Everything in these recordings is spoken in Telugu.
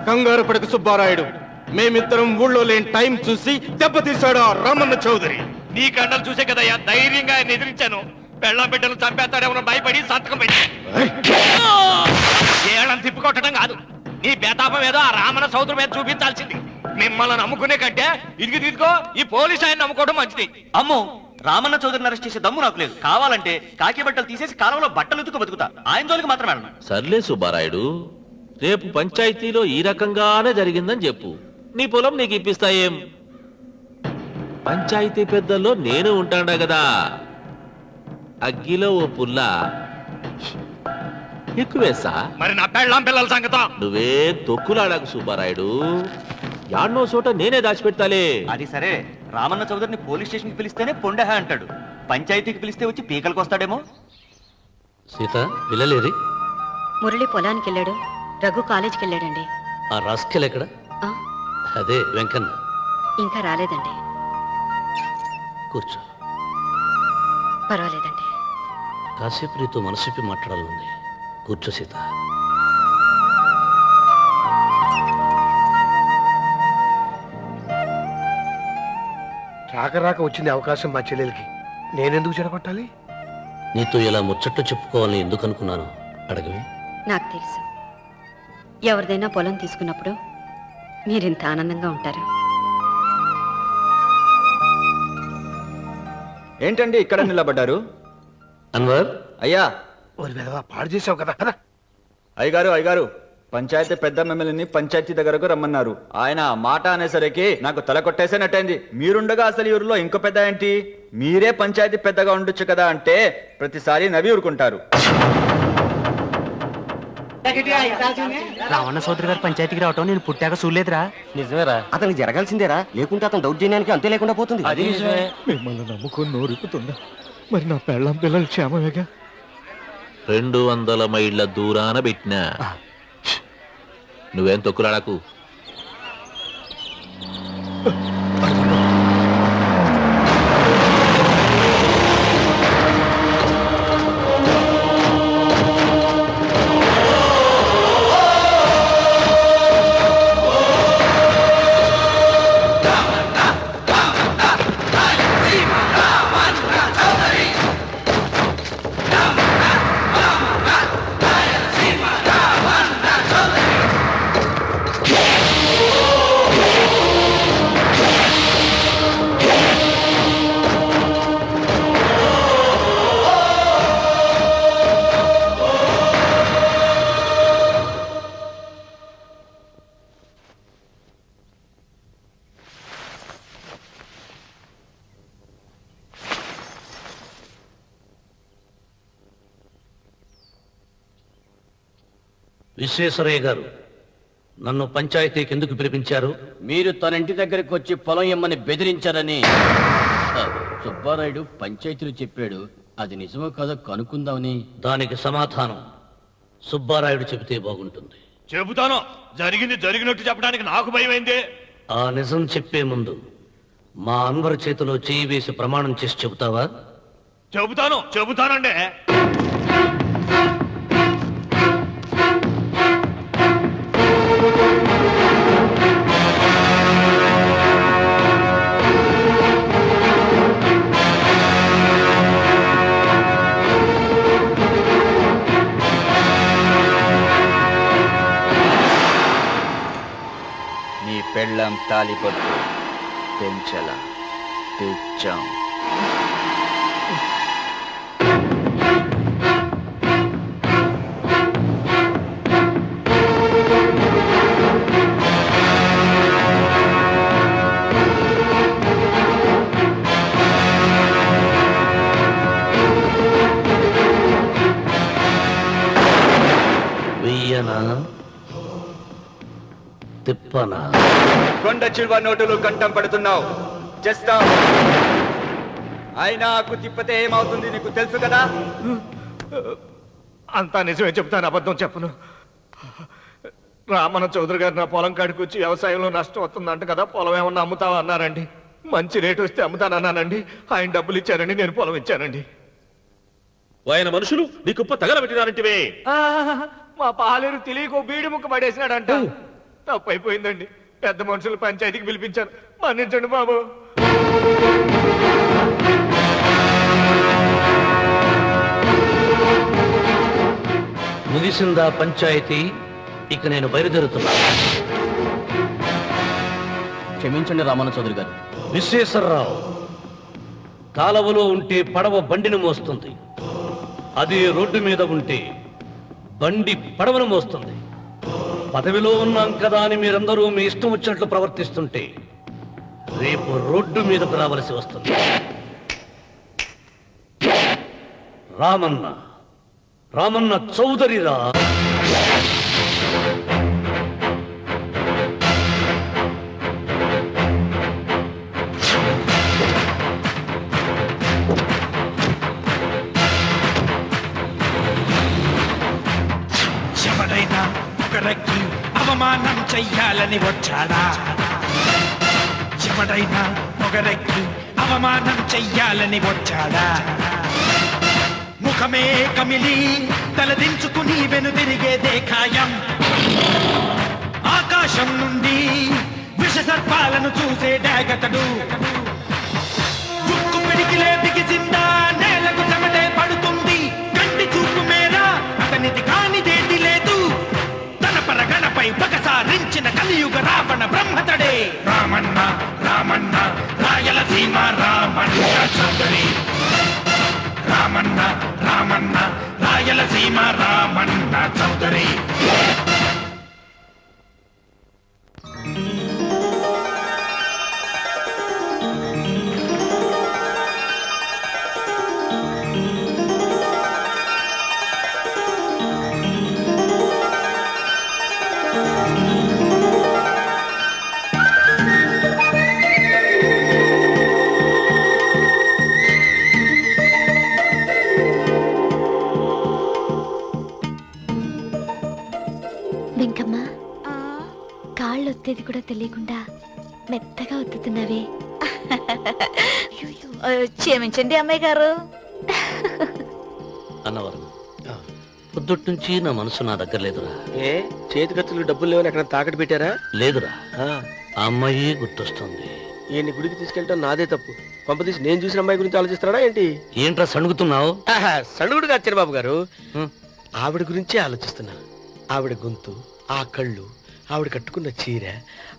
కంగారు పడక సుబ్బారాయుడు, మేమిద్దరం ఊళ్ళో లేని టైం చూసి దెబ్బతీశాడు ఆ రామన్న చౌదరి. నీ కండలు చూసే కదయ్యా ధైర్యంగా ఆయన ఎదిరించాను. పెళ్ళం బిడ్డలు చంపేస్తాడేమో భయపడి సంతకం పెట్టి ఏళ్ళని తిప్పుకొట్టడం కాదు, నీ బేతాపం ఏదో ఆ రామన్న సోదరు మీద చూపించాల్సింది. మిమ్మల్ని నమ్ముకునే కంటే ఇదిగో ఈ పోలీసు ఆయన నమ్ముకోవడం మంచిది. అమ్మో, రామన్న చౌదరిని అరెస్ట్ చేసే దమ్ము నాకు లేదు. కావాలంటే కాకి బట్టలు తీసేసి కాలంలో బట్టలు ఉతుకు బతుకుతా, ఆయన జోలికి మాత్రం వెళ్ళను. సర్లే సుబ్బారాయుడు, రేపు పంచాయతీలో ఈ రకంగానే జరిగిందని చెప్పు, నీ పొలం నీకు ఇప్పిస్తాయేం? పంచాయతీ పెద్దల్లో నేను ఉంటాడా కదా, అగ్గిలో ఓ పుల్ల ఎక్కువేసా. మరి నా పెళ్ళం పిల్లల సంగతం నువ్వే తొక్కులాడాకు సుబ్బారాయుడు, యాడ్నో చోట నేనే దాచిపెడతాలే. అది సరే, రామన్న చౌదరిని పోలీస్ స్టేషన్ కి పిలిస్తేనే పొండహ అంటాడు, పంచాయతీకి పిలిస్తే వచ్చి పీకలకు వస్తాడేమో. సీత, పిల్లలేరి? మురళి పొలానికి వెళ్ళాడు, రఘు కాలేజీకి వెళ్ళాడండి. ఆ రాస్కెల్ ఎక్కడ? ఆ, అదే వెంకన్న. ఇంకా రాలేదండి. కూర్చో. పర్వాలేదండి. కాసేపు నీతో మనసిప్పి మాట్లాడాలనుంది. కూర్చో సీత. రాక వచ్చింది అవకాశం మా చెల్లెలకి, నేనెందుకు చెడగొట్టాలి? నీతో ఇలా ముచ్చట్లు చెప్పుకోవాలని ఎందుకు అనుకున్నాను అడగవే. నాకు తెలుసు, ఎవరిదైనా పొలం తీసుకున్నప్పుడు మీరింత ఆనందంగా ఉంటారు. ఏంటండి ఇక్కడ నిలబడ్డారు? అన్వర్, అయ్యా. పాడు చేసావు కదా. అయ్యగారు, పంచాయతీ పెద్ద మిమ్మల్ని పంచాయతీ దగ్గరకు రమ్మన్నారు. ఆయన మాట అనేసరికి నాకు తల కొట్టేసేనట్టయింది. మీరుండగా అసలు ఊరిలో ఇంకో పెద్ద ఏంటి? మీరే పంచాయతీ పెద్దగా ఉండొచ్చు కదా అంటే ప్రతిసారి నవ్వి ఊరుకుంటారు. రావణ సోదరి గారు పంచాయతీకి రావటం నేను పుట్టాక చూడలేదురా. నిజమేరా? అతనికి జరగాల్సిందేరా, లేకుంటే అతను దౌర్జన్యానికి అంతే లేకుండా పోతుంది. అది నిజమే. మిమ్మల్ని నమ్ముకొని నోరుకుతుందా? మరి నా పెళ్ళం పిల్లలు క్షేమమేగా? 200 మైళ్ళ దూరాన పెట్టినా. నువ్వేం తొక్కులాడకు. విశ్వేశ్వరయ్య గారు, నన్ను పంచాయతీకి ఎందుకు పిలిపించారు? మీరు తన ఇంటి దగ్గరికి వచ్చి పొలం ఇమ్మని బెదిరించారని సుబ్బారాయుడు పంచాయతీలో చెప్పాడు. అది నిజమో కాదో కనుక్కుందామని. దానికి సమాధానం సుబ్బారాయుడు చెబితే బాగుంటుంది. చెబుతాను, జరిగింది జరిగినట్టు చెప్పడానికి నాకు భయమైంది. ఆ నిజం చెప్పే ముందు మా అన్వర్ చేతిలో చేయి వేసి ప్రమాణం చేసి చెబుతావా? చెబుతానండి. నీ పెళ్ళం తాలిపొట్టు పెంచల తెచ్చాం. వెయ్యనా తిప్పనా? కొండ చిల్వ నోటులు కంఠం పడుతున్నావు, చేస్తాం. ఆయనకు తిప్పితే ఏమవుతుంది నీకు తెలుసు కదా. అంతా నిజమే చెప్తాను, అబద్ధం చెప్పను. రామన్న చౌదరి గారు నా పొలం కాడికి వచ్చి వ్యవసాయంలో నష్టం వస్తుందంట కదా, పొలం ఏమన్నా అమ్ముతావా అన్నారండి. మంచి రేటు వస్తే అమ్ముతానన్నానండి. ఆయన డబ్బులు ఇచ్చారండి, నేను పొలం ఇచ్చానండి. ఆయన మనుషులు నీ కుప్ప తగలబెట్టినారంటివే. మా పాలేరు తెలియకో బీడి ముక్క పడేసినాడంట. తప్పైపోయిందండి. పెద్ద మనుషులు పంచాయతీకి పిలిపించారు. మన్నించండి బాబు. ముగిసిందా పంచాయతీ? ఇక నేను బయలుదేరుతున్నా. క్షమించండి రామన్న చౌదరి గారు. విశ్వేశ్వరరావు, కాలవలో ఉంటే పడవ బండిని మోస్తుంది, అదే రోడ్డు మీద ఉంటే బండి పడవను మోస్తుంది. పదవిలో ఉన్నాం కదా అని మీరందరూ మీ ఇష్టం వచ్చినట్లు ప్రవర్తిస్తుంటే రేపు రోడ్డు మీదకు రావలసి వస్తుంది. రామన్న, రామన్న చౌదరిరా. ఎవడైనా ఒకరికి అవమానం చెయ్యాలని వచ్చాడా? ఎవడైనా ఒకరికి అవమానం చెయ్యాలని వచ్చాడా? ముఖమే కమిలి తలదించుకుని వెనుదిరిగేదే ఖాయం. ఆకాశం నుండి విష సర్పాలను చూసే డాగతడు. చుక్కు పిడికిలే బిగిసిందా నేలకు చెమటే పడుతుంది. కంటి చూపు మేరా అతనిది కానిదేది లేదు. తన పరగణపై పగసారించిన కలియుగ రావణ బ్రహ్మతడే రామన్న. రామన్న రాయలసీమ రామన్న చౌదరి. రామన్న రామన్న రాయలసీమ రామన్న చౌదరి. వెంకమ్మ, కాళ్ళు ఒత్తేది కూడా తెలియకుండా మెత్తగా ఒత్తుతున్నవే. క్షమించండి అమ్మాయి గారు. అన్నవరం, పొద్దుటి నుంచి నా మనసు నా దగ్గర లేదురా. ఏ చేతి ఖర్చులు డబ్బులు లేవని ఎక్కడ తాకట్టు పెట్టారా? లేదురా, ఆ అమ్మాయి గుర్తొస్తుంది. ఈయన్ని గుడికి తీసుకెళ్ళటం నాదే తప్పు. పంపతీసి నేను చూసిన అమ్మాయి గురించి ఆలోచిస్తున్నాడా ఏంటి? ఏంట్రా సణుగుతున్నావు? సణుగుడు కాదు బాబు గారు, ఆవిడ గురించే ఆలోచిస్తున్నా. ఆవిడ గొంతు, ఆ కళ్ళు, ఆవిడ కట్టుకున్న చీర,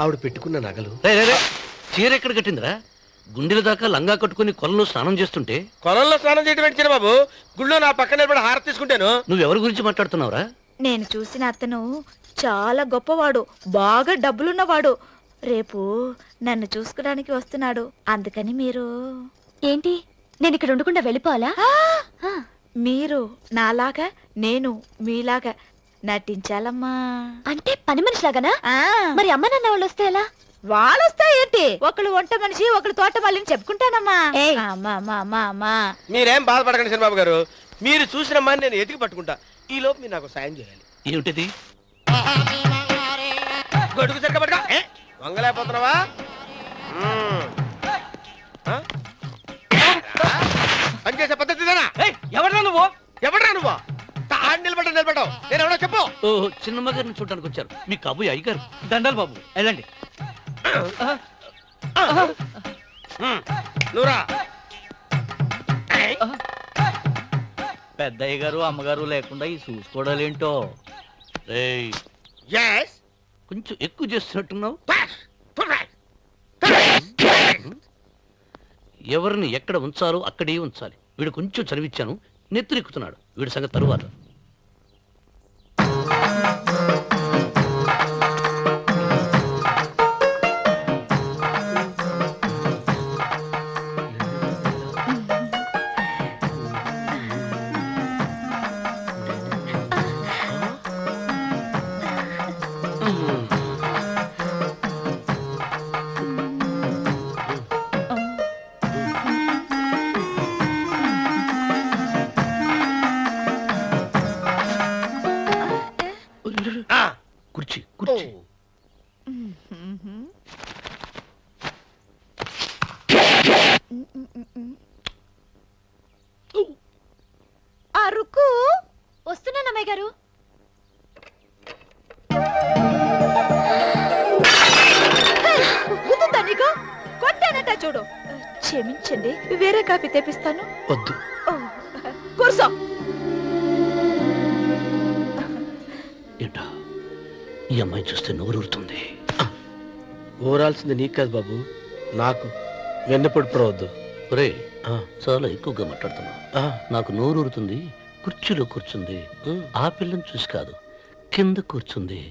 ఆవిడ పెట్టుకున్న నగలు. చీర ఎక్కడ కట్టిందిరా? గుండెల దాకా లంగా కట్టుకుని కొలంలో స్నానం చేస్తుంటే. కొలంలో స్నానం చేయడం ఏంటి బాబు? గుళ్ళో నా పక్కన నిలబడి హారతి తీసుకుంటాను. నువ్వెవరి గురించి మాట్లాడుతున్నావురా? నేను చూసిన అతను చాలా గొప్పవాడు, బాగా డబ్బులున్నవాడు. రేపు నన్ను చూసుకోవడానికి వస్తున్నాడు. అందుకని మీరు. ఏంటి, నేను ఇక్కడ ఉండకుండా వెళ్ళిపోవాలా? మీరు నాలాగా, నేను మీలాగా నటించాలమ్మా. అంటే పని మనిషిలాగానా? మరి అమ్మ నాన్న వాళ్ళు వస్తే ఎలా? వాళ్ళొస్తా ఏంటి? ఒకళ్ళు వంట మనిషి, ఒకళ్ళు తోట మళ్ళీ చెప్పుకుంటానమ్మా. అమ్మా మీరేం బాధపడకండి చంద్రబాబు గారు. మీరు చూసిన అమ్మాయిని నేను ఎతికి పట్టుకుంటా. ఈ లోపు మీరు నాకు సాయం చేయాలి. ఏమిటిది? గొడుగు సరిగ్గా పట్టుకో. వంగలేకపోతున్నావా? పనిచేసే పద్ధతి ఎవడరా నువ్వు? ఎవడరా నువ్వు? నిలబడ్డావు. నేను ఎవడో చెప్పు. ఓహో, చిన్నమ్మ గారిని చూడడానికి వచ్చారు. మీ కాబోయే అయ్యగారు. దండాలు బాబు, వెళ్ళండి. నువ్వురా. పెద్దయ్య గారు అమ్మగారు లేకుండా ఈ చూసుకోవడాలేంటో. కొంచెం ఎక్కువ చేస్తున్నట్టున్నావు. ఎవరిని ఎక్కడ ఉంచాలో అక్కడే ఉంచాలి. వీడు కొంచెం చదివిచ్చాను, నెత్తురెక్కుతున్నాడు. వీడి సంగతి తరువాత. కుర్చీ కుర్చీ. అరుకు వస్తున్నాను అమ్మాయి గారు. మాట చూడు. క్షమించండి, వేరే కాఫీ తెప్పిస్తాను. వద్దు. ఓ, కూర్చో. ఏంటా ఈ అమ్మాయి చూస్తే నోరూరుతుంది. ఊరాల్సింది నీకు కాదు బాబు, నాకు. వెన్నపడి పడవద్దు. ఒరే చాలా ఎక్కువగా మాట్లాడుతున్నా. నాకు నోరూరుతుంది. కుర్చీలో కూర్చుంది. ఆ పిల్లని చూసి కాదు, కింద కూర్చుంది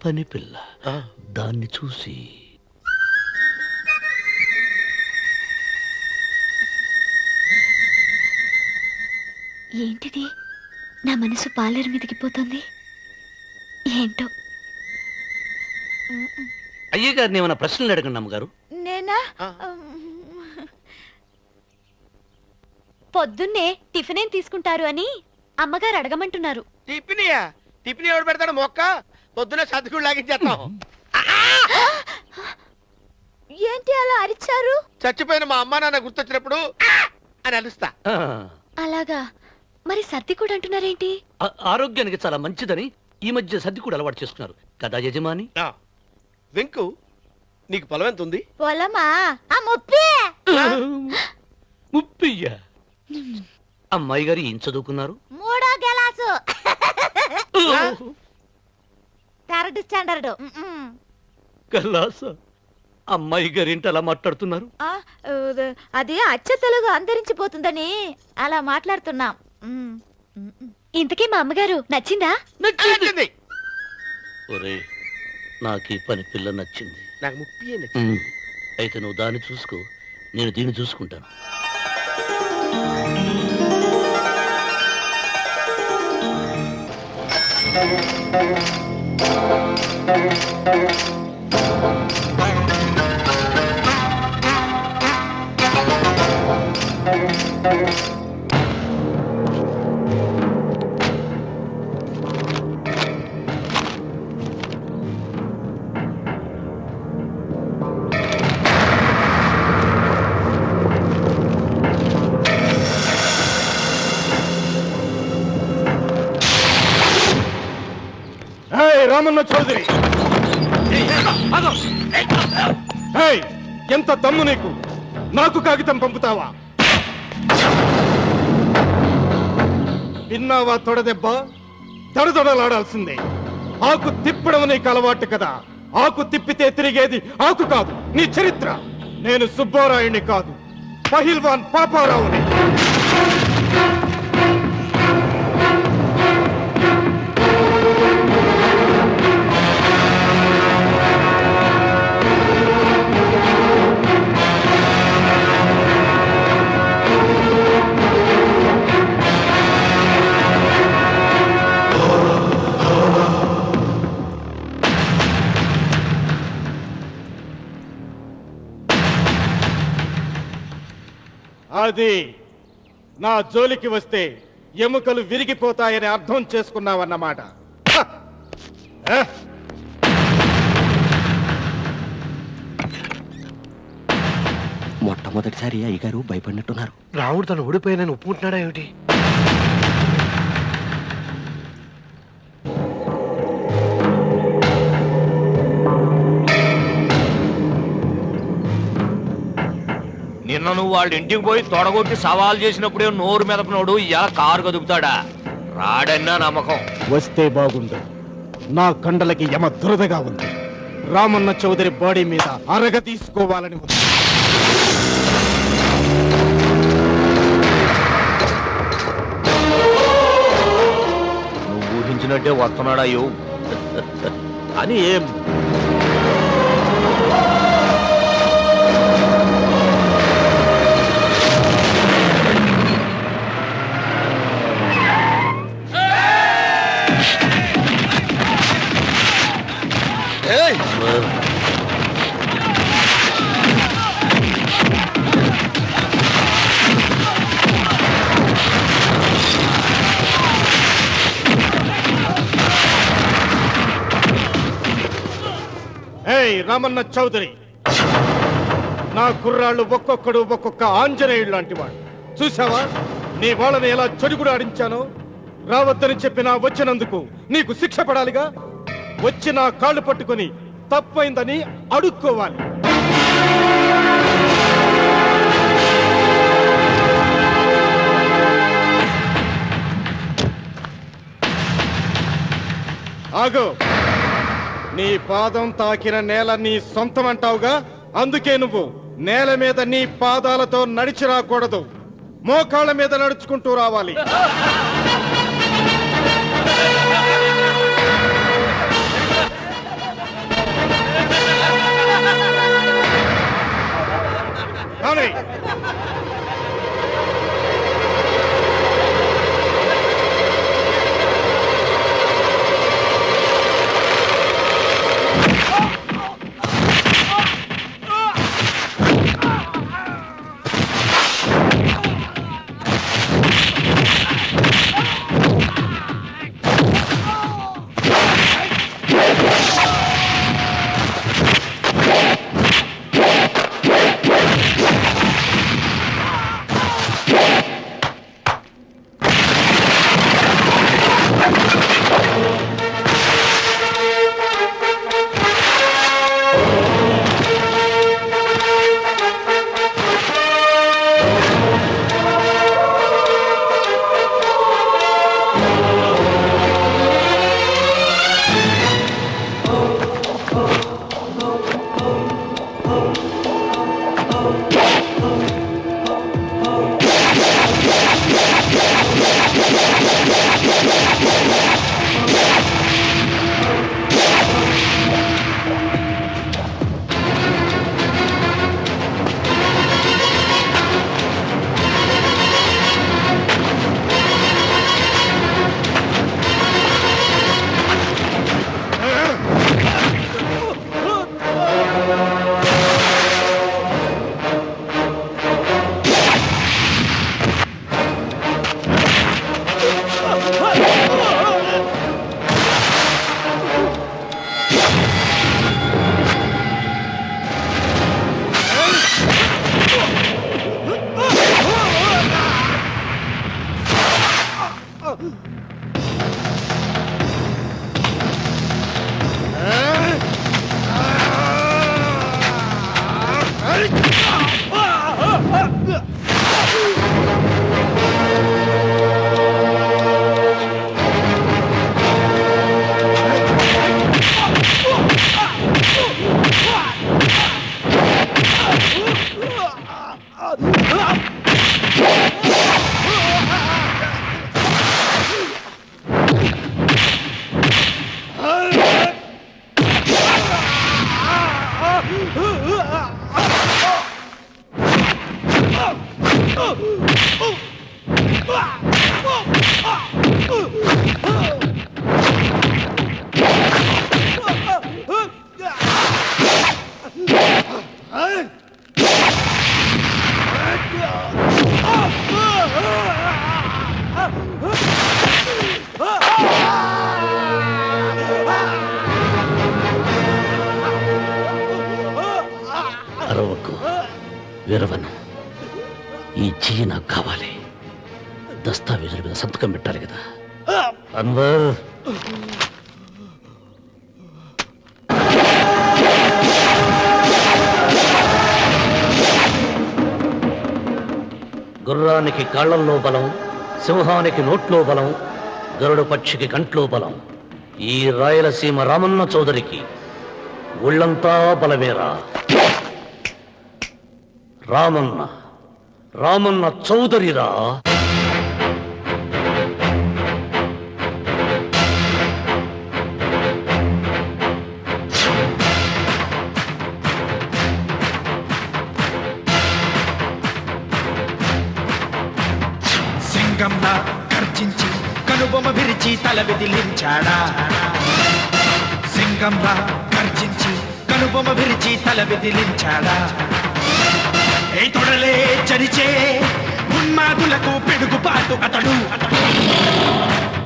పని పిల్ల. దాన్ని చూసి ఏంటిది? నా మనసు పాలేరు మీదకి పోతుంది. ఏంటో. అయ్య గారిని ఏమైనా ప్రశ్నలు అడగండి అమ్మగారు. నేనా? పొద్దున్నే టిఫిన్ ఏం తీసుకుంటారు అని అమ్మగారు అడగమంటున్నారు. టిఫినియా? టిఫిన్ ఎవడు పెడతాడు మొక్క? పొద్దున సర్దుకుడు లాగించేస్తాం. ఏంటి అలా అరిచారు? చచ్చిపోయిన మా అమ్మ నాన్న గుర్తొచ్చినప్పుడు అని అలుస్తా. అలాగా? మరి సర్ది కూడా అంటున్నారేంటి? ఆరోగ్యానికి చాలా మంచిదని ఈ మధ్య సర్ది కూడా అలవాటు చేసుకున్నారు కదా యజమాని. వెంకు, నీకు పొలం ఎంత ఉంది? పొలమా? ఆ ముప్పి. ముప్పయ్య. అమ్మాయి గారు ఏం చదువుకున్నారు? 3వ గెలాసు. 3rd standard. కల్లాస. అమ్మాయి గారు ఏంటి అలా మాట్లాడుతున్నారు? అది అచ్చ తెలుగు అంతరించిపోతుందని అలా మాట్లాడుతున్నాం. ఇంతకీ మా అమ్మగారు నచ్చిందా? నచ్చింది. ఒరే, నాకు ఈ పని పిల్ల నచ్చింది. నాకు ముప్పి. అయితే నువ్వు దాన్ని చూసుకో, నేను దీన్ని చూసుకుంటాను. రామన్న చౌదరి, ఎంత దమ్ము నీకు? నాకు కాగితం పంపుతావా? విన్నావా తొడదెబ్బ? దడదొడలాడాల్సిందే. ఆకు తిప్పడం నీకు అలవాటు కదా. ఆకు తిప్పితే తిరిగేది ఆకు కాదు, నీ చరిత్ర. నేను సుబ్బారాయుణ్ణి కాదు, పహిల్వాన్ పాపారావుని. అది నా జోలికి వస్తే ఎముకలు విరిగిపోతాయని అర్థం చేసుకున్నావన్నమాట. మొట్టమొదటిసారి అయ్యగారు భయపడినట్టున్నారు. రాముడు తను ఓడిపోయానని ఒప్పుకుంటున్నాడా ఏమిటి? నిన్న నువ్వు వాళ్ళ ఇంటికి పోయి తొడగొట్టి సవాల్ చేసినప్పుడే నోరు మెదపనోడు ఇలా కారు కదుపుతాడా? రాడన్నా నమ్మకం. వస్తే బాగుండు. నా కండలకి యమ దురదగా ఉంది. రామన్న చౌదరి బాడీ మీద అరగ తీసుకోవాలని ఉంది. నువ్వు ఊహించినట్టే వస్తున్నాడా అయ్యో అని ఏం రామన్న చౌదరి, నా కుర్రాళ్ళు ఒక్కొక్కడు ఒక్కొక్క ఆంజనేయుడు లాంటి వాడు. చూసావా నీ వాళ్ళని ఎలా చెడుగుడు ఆడించానో? రావద్దని చెప్పినా వచ్చినందుకు నీకు శిక్ష పడాలిగా. వచ్చి నా కాళ్ళు పట్టుకొని తప్పైందని అడుక్కోవాలి. ఆగు. నీ పాదం తాకిన నేల నీ సొంతం అంటావుగా, అందుకే నువ్వు నేల మీద నీ పాదాలతో నడిచి రాకూడదు, మోకాళ్ళ మీద నడుచుకుంటూ రావాలి. కానీ అరవకు, విరవను. ఈ చెయ్యి నాకు కావాలి. దస్తావేజుల మీద సంతకం పెట్టాలి కదా. అన్వర్, గుర్రానికి కాళ్లల్లో బలం, సింహానికి నోట్లో బలం, గరుడ పక్షికి కంట్లో బలం. ఈ రాయలసీమ రామన్న చౌదరికి ఒళ్ళంతా బలమేరా. రామన్న రామన్న చౌదరిరా. సింగంలా గర్జించి కనుబొమ్మ విరిచి తల విదిలించాడా. సింగంలా గర్జించి కనుబొమ్మ విరిచి తల విదిలించాడా. ఏ తొడలే చరిచే ఉన్మాదులకు పిడుగుపాటు అతడు.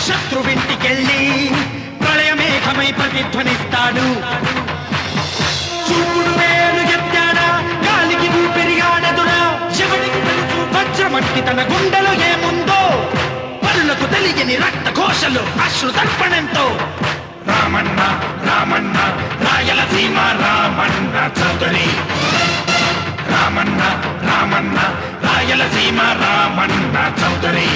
శత్రువింటికెళ్ళి ప్రళయమేఘమై ప్రతిధ్వనిస్తాడు. చూపుడు వేలు ఎత్తాడా, గాలికి ఊపిరిగాడదురా. ఎవడికి తెలుసు వజ్రమట్టి తన గుండెలో ఏముందో. పరులకు తెలియని రక్త ఘోషలు అశ్రు తర్పణంతో. రామన్న రామన్న రాయలసీమ రామన్న చౌదరి. రామన్న రామన్న రాయలసీమ రామన్న చౌదరి.